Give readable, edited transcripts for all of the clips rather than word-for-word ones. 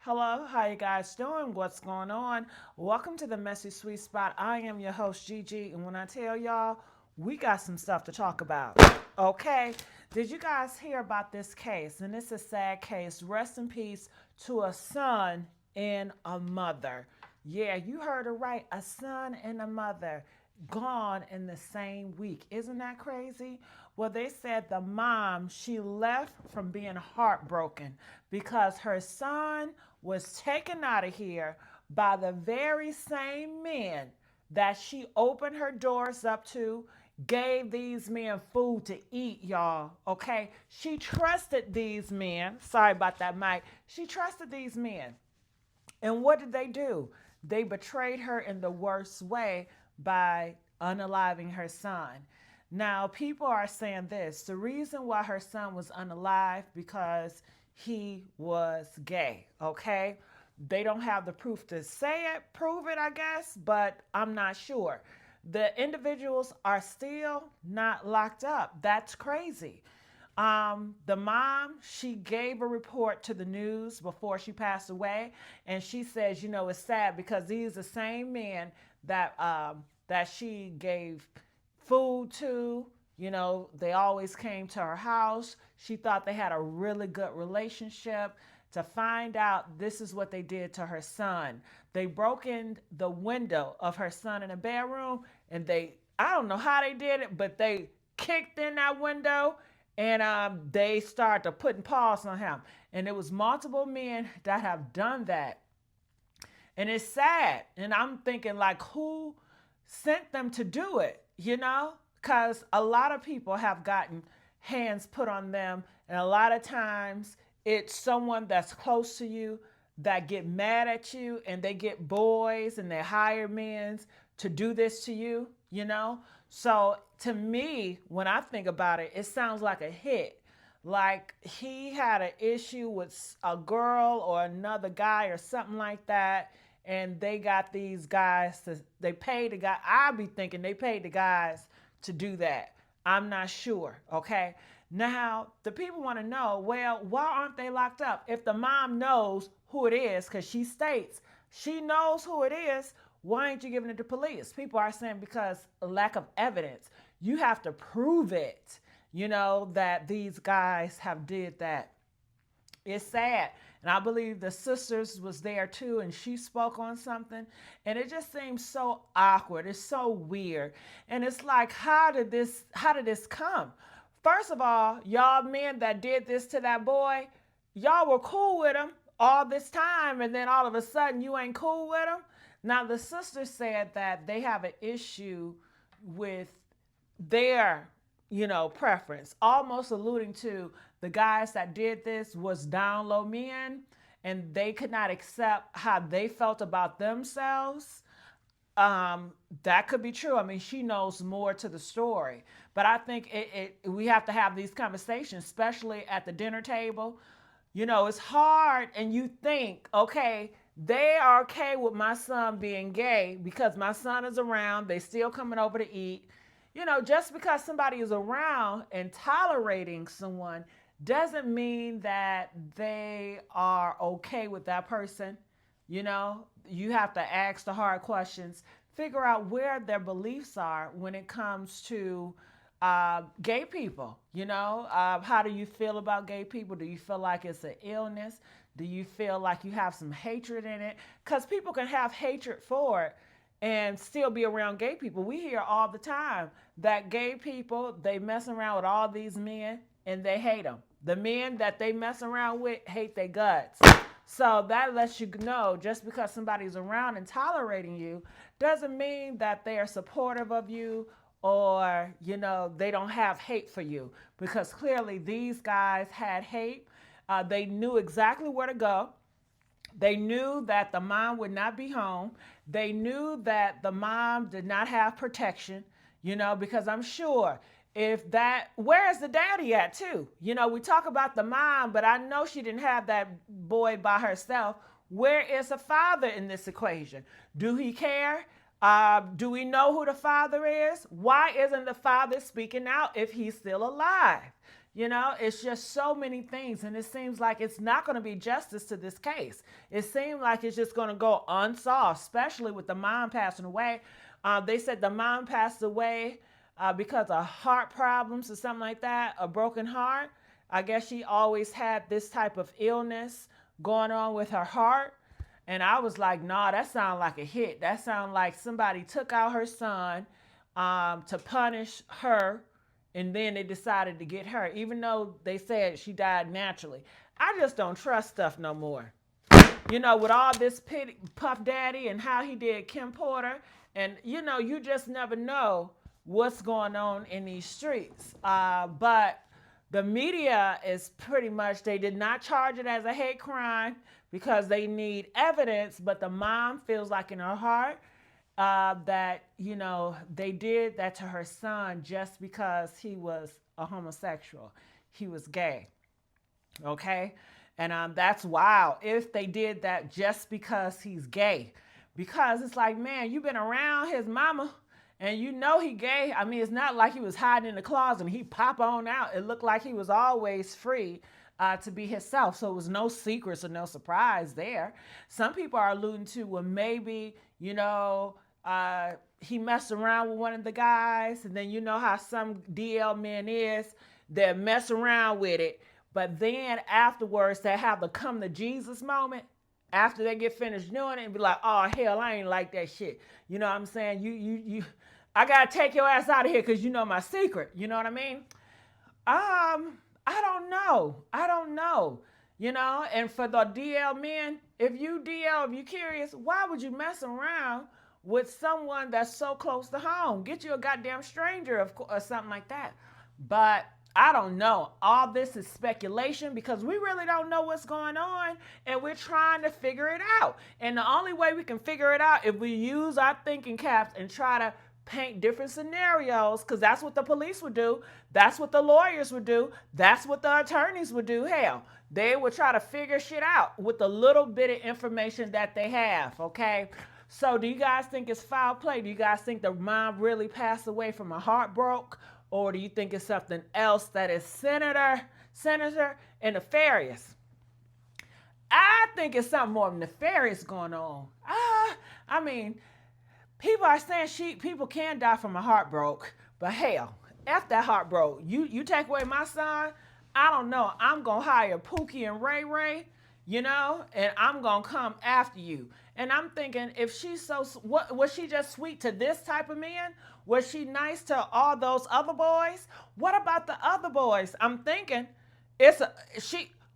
Hello, how you guys doing? What's going on? Welcome to the Messy Sweet Spot. I am your host Gigi, and when I tell y'all, we got some stuff to talk about. Okay, did you guys hear about this case? And it's a sad case. Rest in peace to a son and a mother. Yeah, you heard it right. A son and a mother gone in the same week. Isn't that crazy? Well, they said the mom, she left from being heartbroken because her son was taken out of here by the very same men that she opened her doors up to, gave these men food to eat, y'all. Okay? She trusted these men. Sorry about that, Mike. She trusted these men. And what did they do? They betrayed her in the worst way by unaliving her son. Now, people are saying this the reason why her son was unalived because he was gay, okay? They don't have the proof to say it, prove it, I guess, but I'm not sure. The individuals are still not locked up. That's crazy. The mom, she gave a report to the news before she passed away, and she says, it's sad because these are the same men that she gave food to. They always came to her house. She thought they had a really good relationship. To find out this is what they did to her son. They broke in the window of her son in a bedroom, and I don't know how they did it, but they kicked in that window, and they started putting paws on him. And it was multiple men that have done that. And it's sad. And I'm thinking, like, who sent them to do it? Because a lot of people have gotten hands put on them. And a lot of times it's someone that's close to you that get mad at you, and they get boys and they hire men to do this to you. So to me, when I think about it, it sounds like a hit. Like he had an issue with a girl or another guy or something like that, and they got these guys they paid the guy. I be thinking they paid the guys to do that. I'm not sure. Okay. Now the people want to know, well, why aren't they locked up? If the mom knows who it is, because she states she knows who it is, why ain't you giving it to police? People are saying because lack of evidence. You have to prove it, that these guys have did that. It's sad. And I believe the sisters was there too, and she spoke on something, and it just seems so awkward. It's so weird. And it's like, how did this come? First of all, y'all men that did this to that boy, y'all were cool with him all this time, and then all of a sudden you ain't cool with him. Now the sister said that they have an issue with their preference, almost alluding to the guys that did this was down low men, and they could not accept how they felt about themselves. That could be true. I mean, she knows more to the story, but I think we have to have these conversations, especially at the dinner table. It's hard, and you think, okay, they are okay with my son being gay because my son is around. They still coming over to eat. Just because somebody is around and tolerating someone doesn't mean that they are okay with that person. You have to ask the hard questions, figure out where their beliefs are when it comes to gay people. How do you feel about gay people? Do you feel like it's an illness? Do you feel like you have some hatred in it? Because people can have hatred for it and still be around gay people. We hear all the time that gay people, they mess around with all these men and they hate them. The men that they mess around with hate their guts. So that lets you know just because somebody's around and tolerating you doesn't mean that they are supportive of you, or they don't have hate for you, because clearly these guys had hate. They knew exactly where to go. They knew that the mom would not be home. They knew that the mom did not have protection, because I'm sure if that, where is the daddy at too? We talk about the mom, but I know she didn't have that boy by herself. Where is the father in this equation? Do he care? Do we know who the father is? Why isn't the father speaking out if he's still alive? It's just so many things, and it seems like it's not going to be justice to this case. It seems like it's just going to go unsolved, especially with the mom passing away. They said the mom passed away because of heart problems or something like that, a broken heart. I guess she always had this type of illness going on with her heart. And I was like, nah, that sounds like a hit. That sounds like somebody took out her son to punish her, and then they decided to get her, even though they said she died naturally. I just don't trust stuff no more. With all this Puff Daddy and how he did Kim Porter, and you just never know what's going on in these streets. But the media is pretty much, they did not charge it as a hate crime because they need evidence, but the mom feels like in her heart that, they did that to her son just because he was a homosexual. He was gay. Okay? And that's wild if they did that just because he's gay. Because it's like, man, you've been around his mama and he gay. I mean, it's not like he was hiding in the closet and he pop on out. It looked like he was always free to be himself. So it was no secrets or no surprise there. Some people are alluding to, well, maybe, he messed around with one of the guys, and then how some DL men is, they mess around with it, but then afterwards they have the come to Jesus moment after they get finished doing it and be like, oh hell, I ain't like that shit. You know what I'm saying? You I gotta take your ass out of here because you know my secret. You know what I mean? I don't know. And for the DL men, if you curious, why would you mess around with someone that's so close to home? Get you a goddamn stranger or something like that. But I don't know. All this is speculation because we really don't know what's going on, and we're trying to figure it out. And the only way we can figure it out if we use our thinking caps and try to paint different scenarios, because that's what the police would do. That's what the lawyers would do. That's what the attorneys would do. Hell, they would try to figure shit out with the little bit of information that they have, okay? So do you guys think it's foul play? Do you guys think the mom really passed away from a heart broke? Or do you think it's something else that is sinister and nefarious? I think it's something more nefarious going on. I mean, people are saying people can die from a heart broke, but hell, F that heart broke. You take away my son, I don't know. I'm going to hire Pookie and Ray Ray, and I'm going to come after you. And I'm thinking, if she's was she just sweet to this type of man? Was she nice to all those other boys? What about the other boys? I'm thinking,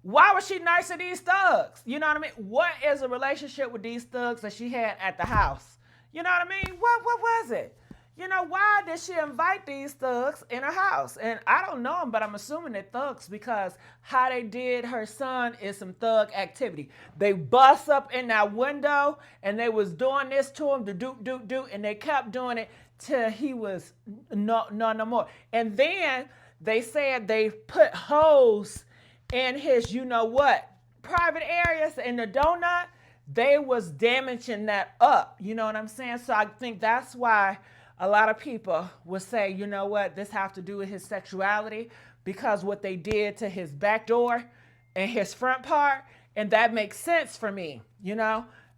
why was she nice to these thugs? You know what I mean? What is a relationship with these thugs that she had at the house? You know what I mean? What was it? Why did she invite these thugs in her house? And I don't know them, but I'm assuming they're thugs because how they did her son is some thug activity. They bust up in that window and they was doing this to him, do, and they kept doing it till he was no more. And then they said they put holes in his, private areas in the donut. They was damaging that up. You know what I'm saying? So I think that's why a lot of people would say, this has to do with his sexuality because what they did to his back door and his front part. And that makes sense for me,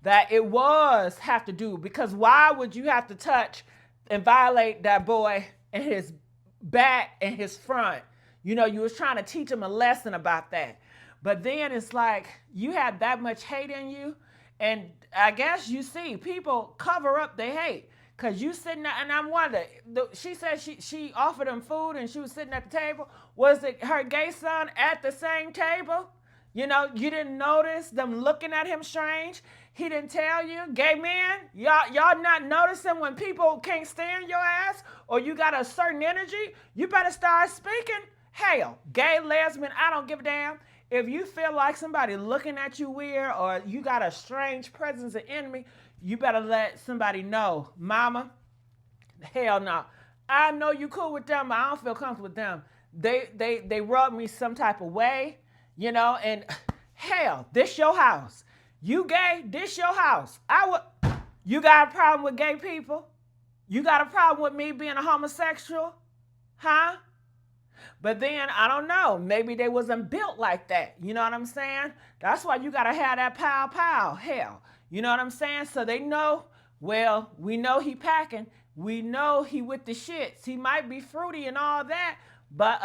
that it was have to do, because why would you have to touch and violate that boy and his back and his front? You was trying to teach him a lesson about that. But then it's like you had that much hate in you. And I guess you see people cover up their hate. Because you sitting there, and I'm wondering, she said she offered him food and she was sitting at the table. Was it her gay son at the same table? You didn't notice them looking at him strange. He didn't tell you. Gay men, y'all not noticing when people can't stand your ass or you got a certain energy? You better start speaking. Hell, gay, lesbian, I don't give a damn. If you feel like somebody looking at you weird or you got a strange presence of enemy, you better let somebody know. Mama, hell no. I know you cool with them, but I don't feel comfortable with them. They rub me some type of way, and hell, this your house. You gay, this your house. You got a problem with gay people? You got a problem with me being a homosexual? Huh? But then I don't know, maybe they wasn't built like that. You know what I'm saying? That's why you gotta have that pow pow. Hell, you know what I'm saying? So they know. Well, we know he packing. We know he with the shits. He might be fruity and all that, but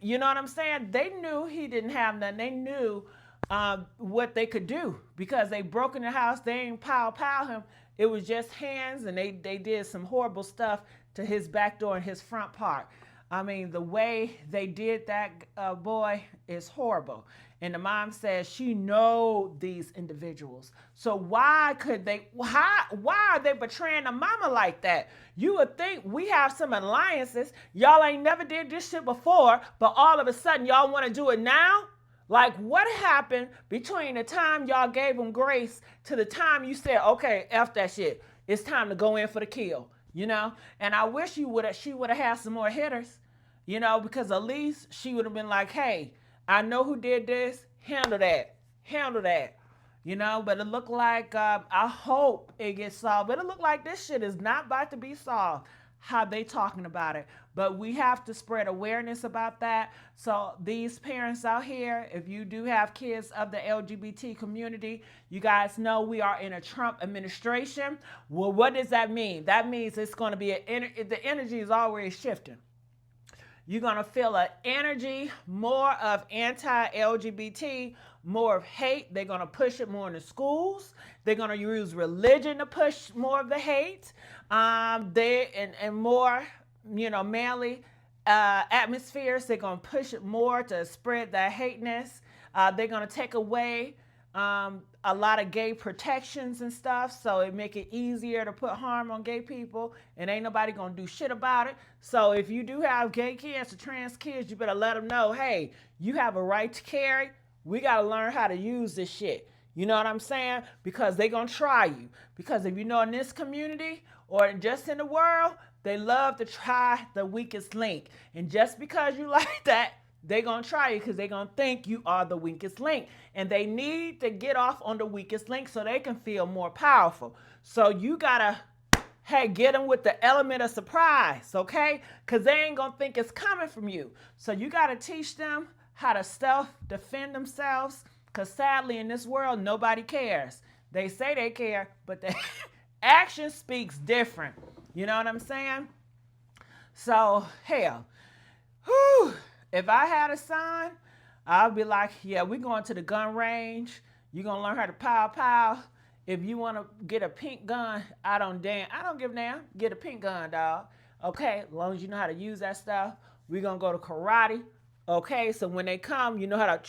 you know what I'm saying? They knew he didn't have nothing. They knew what they could do because they broke in the house. They ain't pow pow him. It was just hands, and they did some horrible stuff to his back door and his front part. I mean, the way they did that boy is horrible. And the mom says she know these individuals. So why are they betraying the mama like that? You would think we have some alliances. Y'all ain't never did this shit before, but all of a sudden y'all want to do it now? Like, what happened between the time y'all gave them grace to the time you said, okay, F that shit. It's time to go in for the kill, you know? And I wish she would have had some more hitters, you know, because at least she would have been like, hey, I know who did this. Handle that, you know? But it looked like, I hope it gets solved. But it looked like this shit is not about to be solved, how they talking about it. But we have to spread awareness about that. So these parents out here, if you do have kids of the LGBT community, you guys know we are in a Trump administration. Well, what does that mean? That means it's going to be the energy is always shifting. You're going to feel an energy, more of anti-LGBT, more of hate. They're going to push it more in the schools. They're going to use religion to push more of the hate. And more, you know, manly atmospheres. They're going to push it more to spread that hateness. They're going to take away a lot of gay protections and stuff, so it make it easier to put harm on gay people, and ain't nobody gonna do shit about it. So if you do have gay kids or trans kids, you better let them know, hey, you have a right to carry. We gotta learn how to use this shit. You know what I'm saying? Because they gonna try you. Because if you know, in this community or just in the world, they love to try the weakest link. And just because you like that, they're going to try you because they're going to think you are the weakest link. And they need to get off on the weakest link so they can feel more powerful. So you got to, hey, get them with the element of surprise, okay? Because they ain't going to think it's coming from you. So you got to teach them how to self-defend themselves, because sadly in this world, nobody cares. They say they care, but the action speaks different. You know what I'm saying? So, hell, whew. If I had a son, I'd be like, yeah, we're going to the gun range. You're going to learn how to pow pow. If you want to get a pink gun, I don't give a damn. Get a pink gun, dog. Okay, as long as you know how to use that stuff. We're going to go to karate. Okay, so when they come, you know how to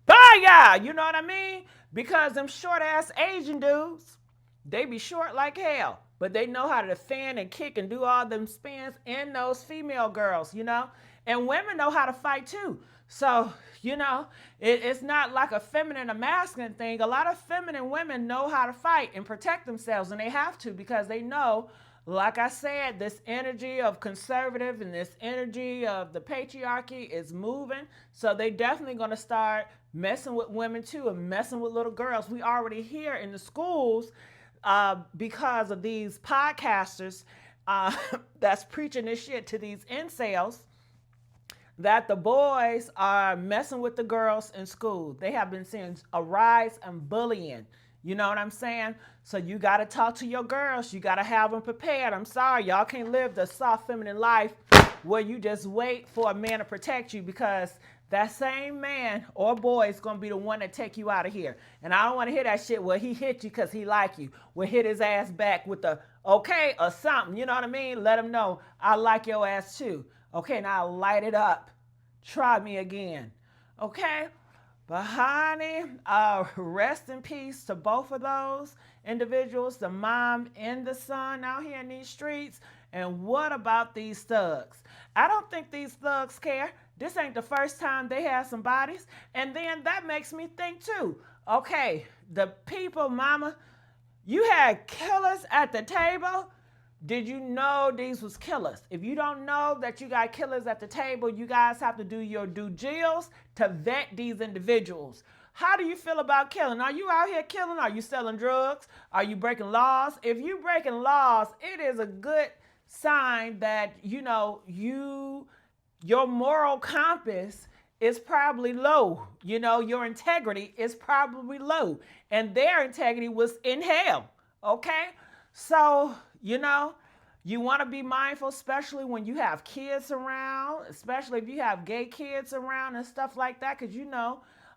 bye, you know what I mean? Because them short-ass Asian dudes, they be short like hell. But they know how to defend and kick and do all them spins in those female girls, you know? And women know how to fight too. So, you know, it's not like a feminine or masculine thing. A lot of feminine women know how to fight and protect themselves, and they have to because they know, like I said, this energy of conservative and this energy of the patriarchy is moving. So they definitely going to start messing with women too and messing with little girls. We already hear in the schools because of these podcasters that's preaching this shit to these incels, that the boys are messing with the girls in school. They have been seeing a rise in bullying. You know what I'm saying? So you got to talk to your girls. You got to have them prepared. I'm sorry, y'all can't live the soft feminine life where you just wait for a man to protect you, because that same man or boy is going to be the one that take you out of here. And I don't want to hear that shit where he hit you because he like you. Will hit his ass back with the okay or something. You know what I mean? Let him know I like your ass too. Okay, now light it up. Try me again. Okay? But honey, rest in peace to both of those individuals, the mom and the son out here in these streets. And what about these thugs? I don't think these thugs care. This ain't the first time they had some bodies. And then that makes me think too. Okay, the people, mama, you had killers at the table. Did you know these was killers? If you don't know that you got killers at the table, you guys have to do your due diligence to vet these individuals. How do you feel about killing? Are you out here killing? Are you selling drugs? Are you breaking laws? If you breaking laws, it is a good sign that, you know, you your moral compass is probably low. Your integrity is probably low. And their integrity was in hell. Okay? So, you want to be mindful, especially when you have kids around, especially if you have gay kids around and stuff like that, because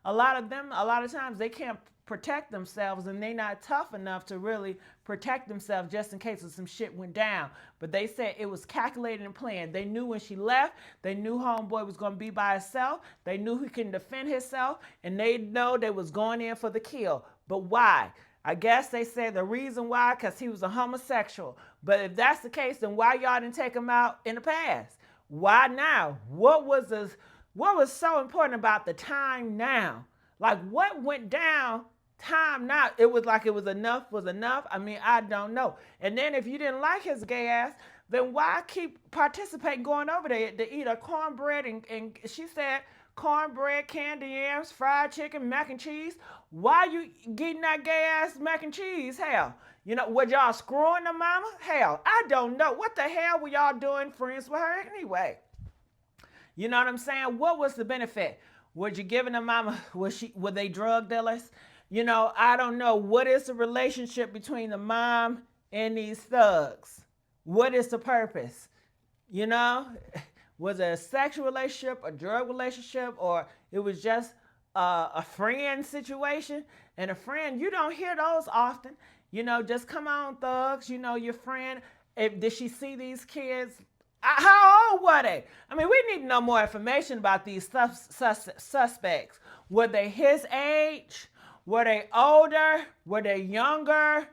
a lot of times they can't protect themselves and they're not tough enough to really protect themselves just in case some shit went down. But they said it was calculated and planned. They knew when she left, they knew homeboy was going to be by himself, they knew he couldn't defend himself, and they know they was going in for the kill. But why? I guess they say the reason why, because he was a homosexual. But if that's the case, then why y'all didn't take him out in the past? Why now? What was so important about the time now? Like, what went down time now? It was enough was enough. I mean, I don't know. And then if you didn't like his gay ass, then why keep participating going over there to eat a cornbread and she said cornbread, candy yams, fried chicken, mac and cheese? Why you getting that gay ass mac and cheese? Hell, were y'all screwing the mama? Hell, I don't know. What the hell were y'all doing friends with her anyway? You know what I'm saying? What was the benefit? Were you giving the mama, were they drug dealers? I don't know. What is the relationship between the mom and these thugs? What is the purpose? Was it a sexual relationship, a drug relationship, or it was just a friend situation? And a friend, you don't hear those often. Just come on, thugs, your friend. Did she see these kids? How old were they? I mean, we need to know more information about these suspects. Were they his age? Were they older? Were they younger?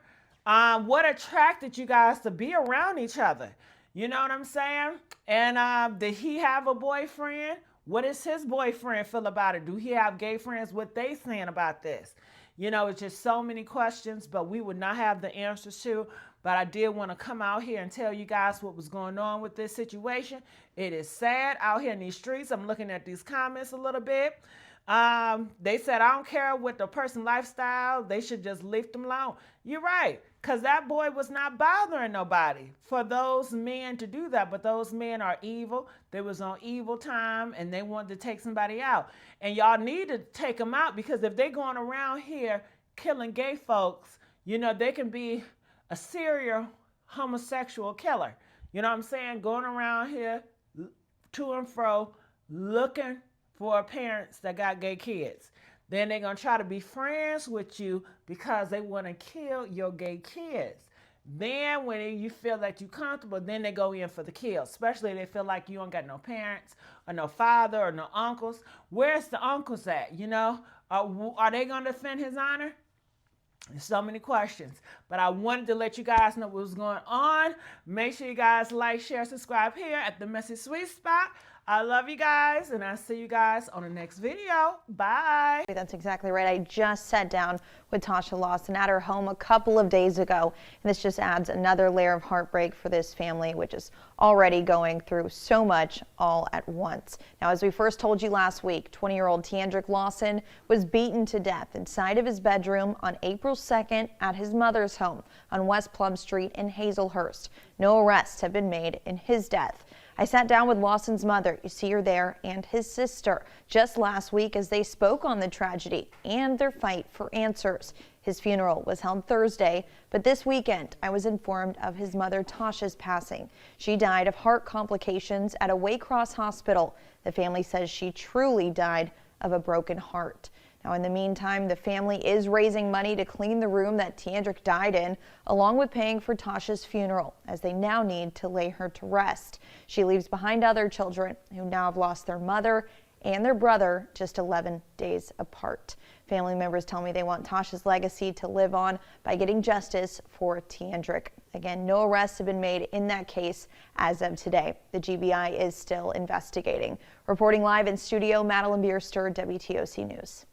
What attracted you guys to be around each other? You know what I'm saying? And did he have a boyfriend? What does his boyfriend feel about it? Do he have gay friends? What they saying about this? It's just so many questions, but we would not have the answers to. But I did want to come out here and tell you guys what was going on with this situation. It is sad out here in these streets. I'm looking at these comments a little bit. They said, I don't care what the person's lifestyle. They should just leave them alone. You're right, because that boy was not bothering nobody for those men to do that. But those men are evil. They was on evil time, and they wanted to take somebody out. And y'all need to take them out, because if they're going around here killing gay folks, they can be a serial homosexual killer. You know what I'm saying? Going around here to and fro looking for parents that got gay kids. Then they're going to try to be friends with you because they want to kill your gay kids. Then when you feel that you're comfortable, then they go in for the kill. Especially if they feel like you don't got no parents or no father or no uncles. Where's the uncles at? Are they going to defend his honor? There's so many questions, but I wanted to let you guys know what was going on. Make sure you guys like, share, subscribe here at the Messy Sweet Spot. I love you guys, and I'll see you guys on the next video. Bye. That's exactly right. I just sat down with Tasha Lawson at her home a couple of days ago, and this just adds another layer of heartbreak for this family, which is already going through so much all at once. Now, as we first told you last week, 20-year-old Tasha Lawson was beaten to death inside of his bedroom on April 2nd at his mother's home on West Plum Street in Hazelhurst. No arrests have been made in his death. I sat down with Lawson's mother, you see her there, and his sister just last week as they spoke on the tragedy and their fight for answers. His funeral was held Thursday, but this weekend I was informed of his mother Tasha's passing. She died of heart complications at a Waycross hospital. The family says she truly died of a broken heart. Now, in the meantime, the family is raising money to clean the room that Tasha died in, along with paying for Tasha's funeral, as they now need to lay her to rest. She leaves behind other children who now have lost their mother and their brother just 11 days apart. Family members tell me they want Tasha's legacy to live on by getting justice for Tasha. Again, no arrests have been made in that case as of today. The GBI is still investigating. Reporting live in studio, Madeline Bierster, WTOC News.